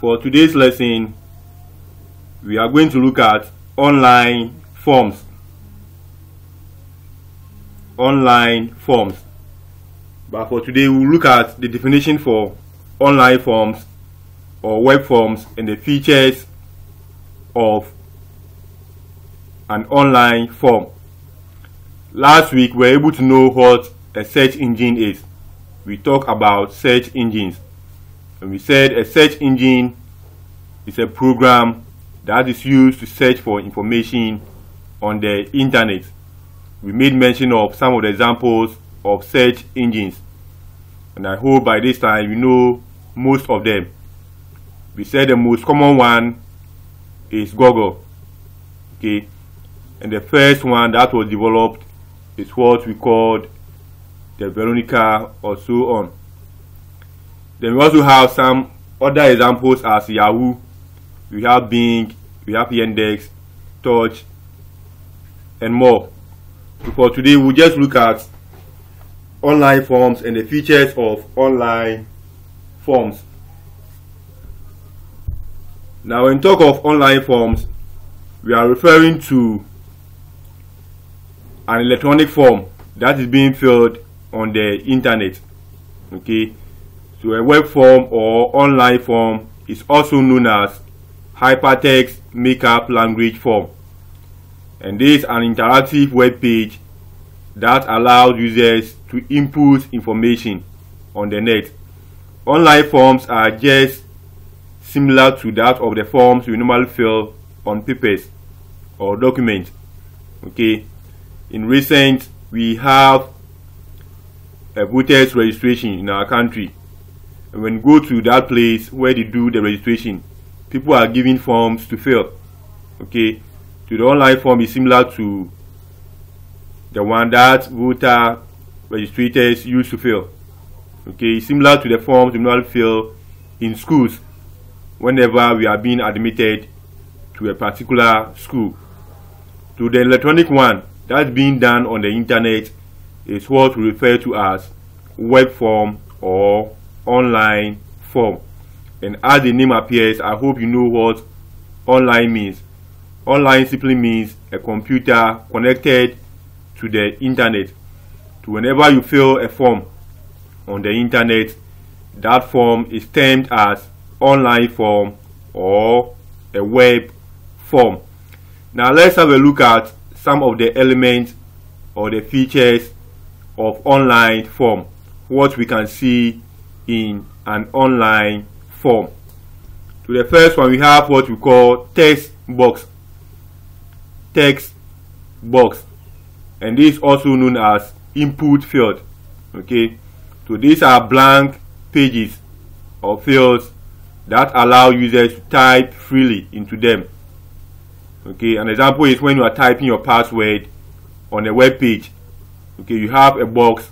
For today's lesson, we are going to look at online forms. Online forms. But for today, we'll look at the definition for online forms or web forms and the features of an online form. Last week, we were able to know what a search engine is. We talked about search engines. And we said a search engine is a program that is used to search for information on the internet. We made mention of some of the examples of search engines, and I hope by this time you know most of them. We said the most common one is Google, okay, and the first one that was developed is what we called the Veronica or so on. Then we also have some other examples as Yahoo, we have Bing, we have Yandex, Torch, and more. So for today, we'll just look at online forms and the features of online forms. Now, when we talk of online forms, we are referring to an electronic form that is being filled on the internet. Okay, so a web form or online form is also known as hypertext markup language form, and this is an interactive web page that allows users to input information on the net. Online forms are just similar to that of the forms we normally fill on papers or documents. Okay, in recent we have a voters registration in our country, and when you go to that place where they do the registration, people are given forms to fill. Okay, so the online form is similar to the one that voter registrators used to fill. Okay, similar to the forms we normally fill in schools whenever we are being admitted to a particular school. So the electronic one that's being done on the internet is what we refer to as web form or online form. And as the name appears, I hope you know what online means. Online simply means a computer connected to the internet. So whenever you fill a form on the internet, that form is termed as online form or a web form. Now let's have a look at some of the elements or the features of online form, what we can see in an online form. So the first one, we have what we call text box. Text box, and this is also known as input field. Okay, so these are blank pages or fields that allow users to type freely into them. Okay, an example is when you are typing your password on a web page. Okay, you have a box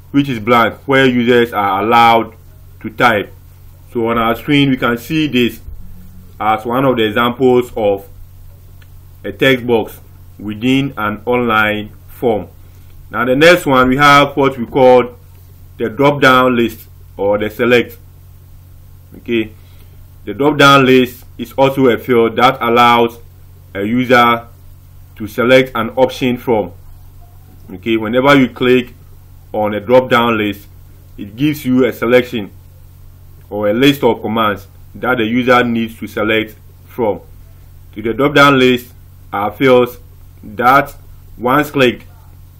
which is blank where users are allowed to type. So on our screen we can see this as one of the examples of a text box within an online form. Now the next one, we have what we call the drop down list or the select. Okay, the drop down list is also a field that allows a user to select an option from. Okay, whenever you click on a drop down list, it gives you a selection or a list of commands that the user needs to select from. So the drop down list are fields that once clicked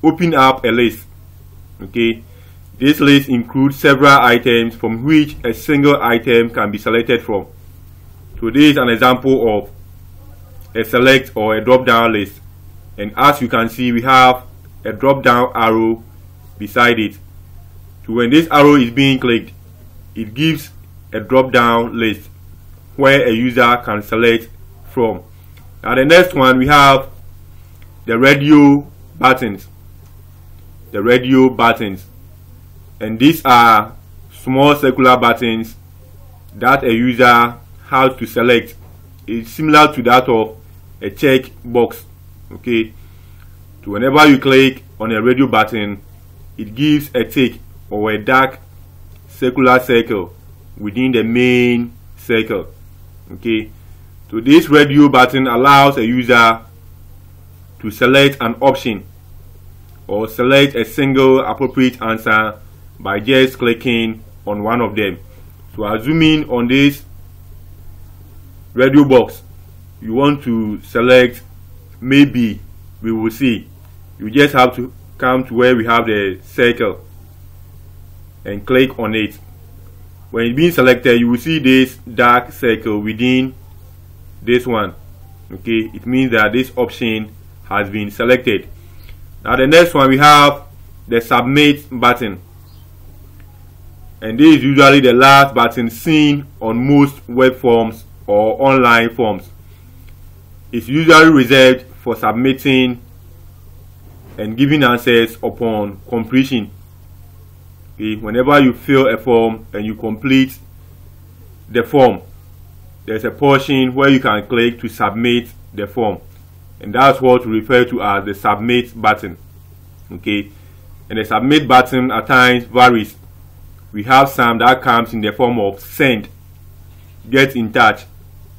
open up a list. Okay, this list includes several items from which a single item can be selected from. So this is an example of a select or a drop down list, and as you can see we have a drop down arrow beside it. So when this arrow is being clicked, it gives a drop down list where a user can select from. Now the next one, we have the radio buttons. The radio buttons, and these are small circular buttons that a user has to select. It's similar to that of a check box. Okay, so whenever you click on a radio button, it gives a tick or a dark circular circle within the main circle. Okay, so this radio button allows a user to select an option or select a single appropriate answer by just clicking on one of them. So assuming on this radio box you want to select maybe we will see, you just have to come to where we have the circle and click on it. When it's being selected, you will see this dark circle within this one. Okay, it means that this option has been selected. Now the next one, we have the submit button, and this is usually the last button seen on most web forms or online forms. It's usually reserved for submitting and giving answers upon completion. Okay, whenever you fill a form and you complete the form, there's a portion where you can click to submit the form, and that's what we refer to as the submit button. Okay, and the submit button at times varies. We have some that comes in the form of send, get in touch,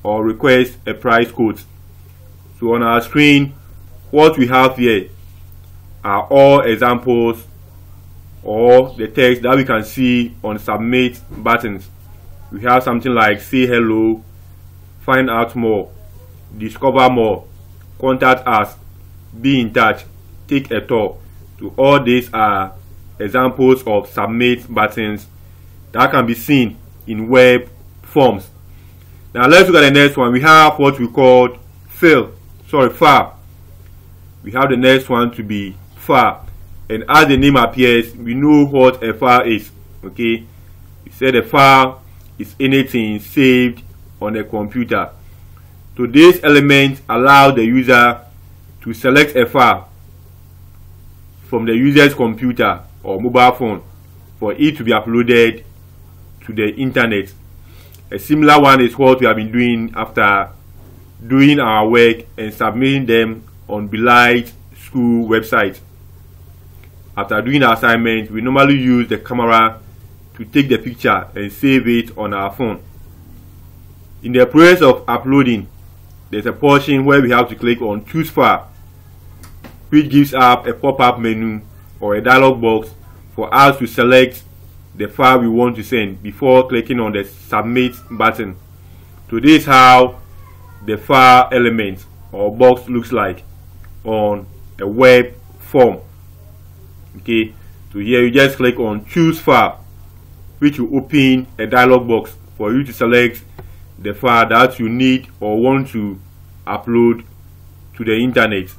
or request a price quote. So on our screen, what we have here are all examples or the text that we can see on submit buttons. We have something like say hello, find out more, discover more, contact us, be in touch, take a tour. So all these are examples of submit buttons that can be seen in web forms. Now let's look at the next one. We have what we call far. We have the next one to be far, and as the name appears, we know what a file is. Okay, we said a file is anything saved on a computer. So this element allows the user to select a file from the user's computer or mobile phone for it to be uploaded to the internet. A similar one is what we have been doing after doing our work and submitting them on Belite school website. After doing the assignment, we normally use the camera to take the picture and save it on our phone. In the process of uploading, there's a portion where we have to click on choose file, which gives up a pop-up menu or a dialog box for us to select the file we want to send before clicking on the submit button. So this is how the file element or box looks like on a web form. Okay, so here you just click on choose file, which will open a dialog box for you to select the file that you need or want to upload to the internet.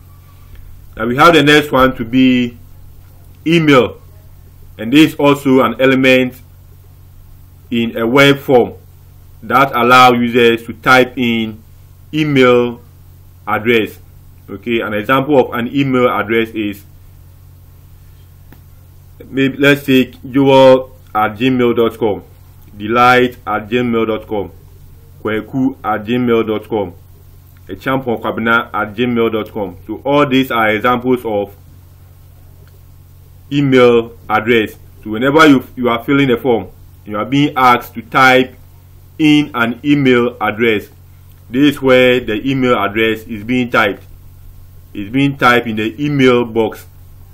Now we have the next one to be email, and this is also an element in a web form that allows users to type in email address. Okay, an example of an email address is, maybe let's take joel@gmail.com, delight@gmail.com, kweku@gmail.com, echamponkwabena@gmail.com. So all these are examples of email address. So whenever you are filling a form, you are being asked to type in an email address. This is where the email address is being typed. It's being typed in the email box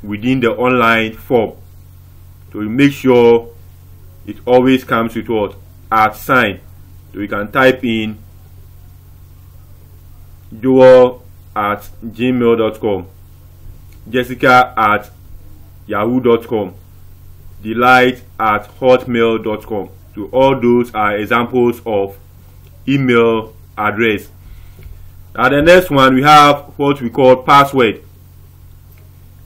within the online form. So you make sure it always comes with what? @ So you can type in joel@gmail.com, jessica@yahoo.com, delight@hotmail.com. So all those are examples of email address. Now the next one, we have what we call password,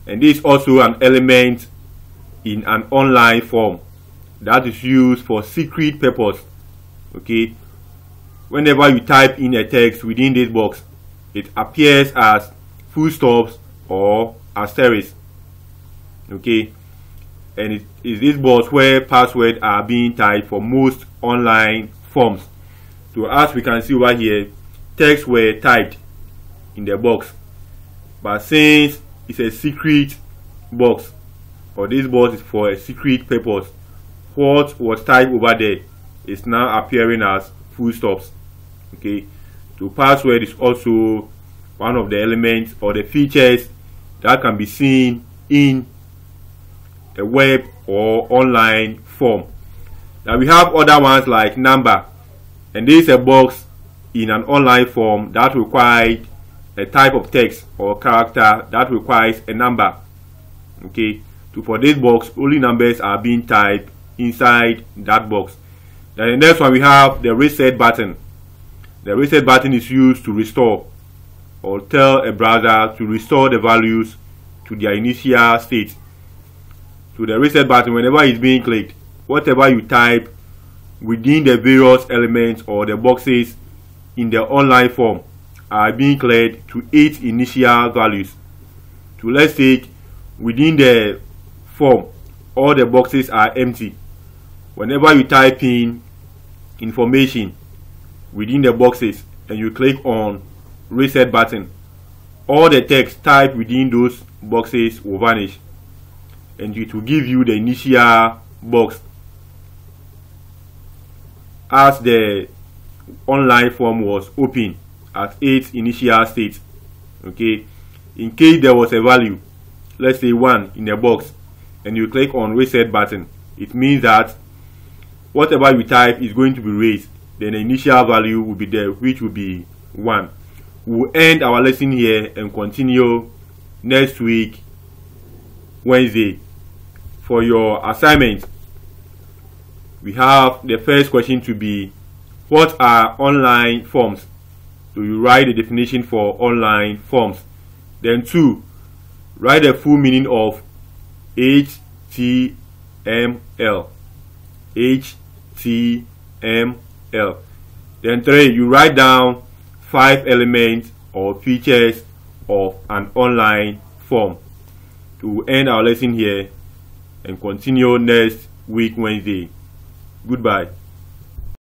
and this is also an element in an online form that is used for secret purpose. Okay, whenever you type in a text within this box, it appears as full stops or asterisk. Okay, and it is this box where passwords are being typed for most online forms. So as we can see over here, texts were typed in the box, but since it's a secret box, or this box is for a secret purpose, what was typed over there is now appearing as full stops. Okay, so password is also one of the elements or the features that can be seen in a web or online form. Now we have other ones like number, and this is a box in an online form that requires a type of text or character that requires a number. Okay, so for this box only numbers are being typed inside that box. Then the next one we have the reset button. The reset button is used to restore or tell a browser to restore the values to their initial state. So the reset button, whenever it's being clicked, whatever you type within the various elements or the boxes in the online form are being cleared to its initial values. So let's take within the form all the boxes are empty. Whenever you type in information within the boxes and you click on reset button, all the text typed within those boxes will vanish, and it will give you the initial box as the online form was open at its initial state. Okay, in case there was a value, let's say 1 in a box, and you click on reset button, it means that whatever you type is going to be raised, then the initial value will be there, which will be 1. We'll end our lesson here and continue next week, Wednesday. For your assignment, we have the first question to be, what are online forms? So you write the definition for online forms. Then 2, write the full meaning of HTML. HTML. Then 3, you write down 5 elements or features of an online form. To end our lesson here and continue next week, Wednesday. Goodbye.